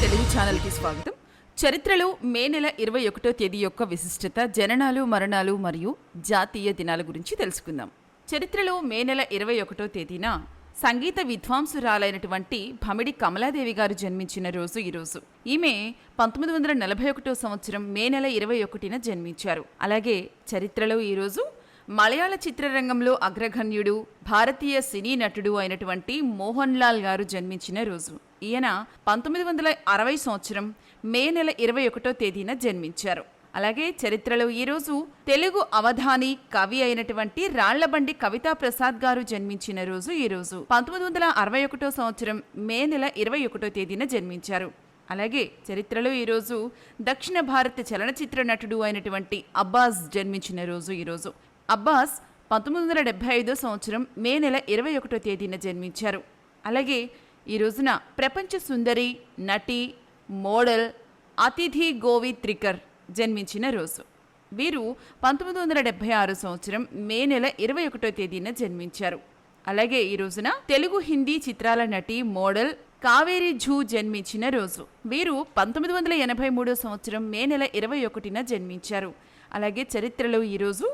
తెలుగు ఛానల్కి స్వాగతం. చరిత్రలో మే నెల 21వ తేదీ యొక్క విశిష్టత, జననాలు, మరణాలు మరియు జాతీయ దినాల గురించి తెలుసుకుందాం. చరిత్రలో మే నెల 21వ తేదీన సంగీత విద్వాంసురాలైనటువంటి భమిడి కమలాదేవి గారు జన్మించిన రోజు ఈరోజు. ఈమె 1941 సంవత్సరం మే నెల 21న జన్మించారు. అలాగే చరిత్రలో ఈరోజు మలయాళ చిత్రరంగంలో అగ్రగణ్యుడు, భారతీయ సినీ నటుడు అయినటువంటి మోహన్ లాల్ గారు జన్మించిన రోజు. ఈయన 1960 సంవత్సరం మే నెల 21వ తేదీన జన్మించారు. అలాగే చరిత్రలో ఈరోజు తెలుగు అవధాని, కవి అయినటువంటి రాళ్లబండి కవితా ప్రసాద్ గారు జన్మించిన రోజు ఈరోజు. 1961 సంవత్సరం మే నెల 21వ తేదీన జన్మించారు. అలాగే చరిత్రలో ఈరోజు దక్షిణ భారత చలనచిత్ర నటుడు అయినటువంటి అబ్బాస్ జన్మించిన రోజు ఈరోజు. అబ్బాస్ 1975 సంవత్సరం మే నెల 21వ తేదీన జన్మించారు. అలాగే ఈ రోజున ప్రపంచ సుందరి, నటి, మోడల్ అతిథి గోవి త్రికర్ జన్మించిన రోజు. వీరు 1976 సంవత్సరం మే నెల 21వ తేదీన జన్మించారు. అలాగే ఈ రోజున తెలుగు, హిందీ చిత్రాల నటి, మోడల్ కావేరి జూ జన్మించిన రోజు. వీరు 1983 సంవత్సరం మే నెల 21న జన్మించారు. అలాగే చరిత్రలో ఈరోజు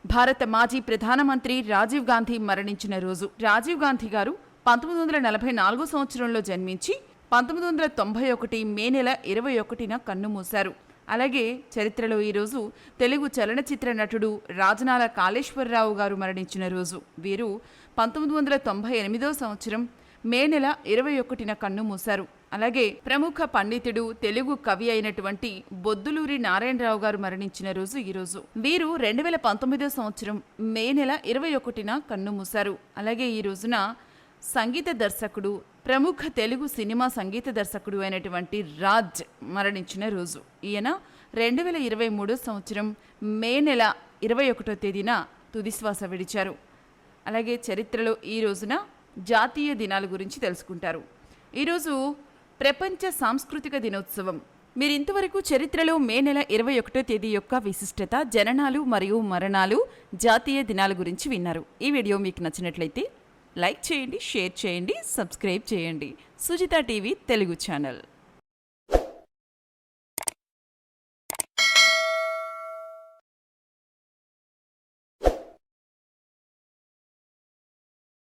భారత మాజీ ప్రధానమంత్రి రాజీవ్ గాంధీ మరణించిన రోజు. రాజీవ్ గాంధీ గారు 1944 సంవత్సరంలో జన్మించి 1991 మే నెల 21న కన్నుమూశారు. అలాగే చరిత్రలో ఈరోజు తెలుగు చలనచిత్ర నటుడు రాజనాల కాళేశ్వరరావు గారు మరణించిన రోజు. వీరు 1998 సంవత్సరం మే నెల 21న కన్నుమూశారు. అలాగే ప్రముఖ పండితుడు, తెలుగు కవి అయినటువంటి బొద్దులూరి నారాయణరావు గారు మరణించిన రోజు ఈరోజు. వీరు 2019 సంవత్సరం మే నెల 21న కన్నుమూశారు. అలాగే ఈ రోజున సంగీత దర్శకుడు, ప్రముఖ తెలుగు సినిమా సంగీత దర్శకుడు అయినటువంటి రాజ్ మరణించిన రోజు. ఈయన 2023 సంవత్సరం మే నెల 21వ తేదీన తుదిశ్వాస విడిచారు. అలాగే చరిత్రలో ఈ రోజున జాతీయ దినాల గురించి తెలుసుకుంటారు. ఈరోజు ప్రపంచ సాంస్కృతిక దినోత్సవం. మీరు ఇంతవరకు చరిత్రలో మే నెల 21వ తేదీ యొక్క విశిష్టత, జననాలు మరియు మరణాలు, జాతీయ దినాల గురించి విన్నారు. ఈ వీడియో మీకు నచ్చినట్లయితే లైక్ చేయండి, షేర్ చేయండి, సబ్స్క్రైబ్ చేయండి. Sujitha TV Telugu channel.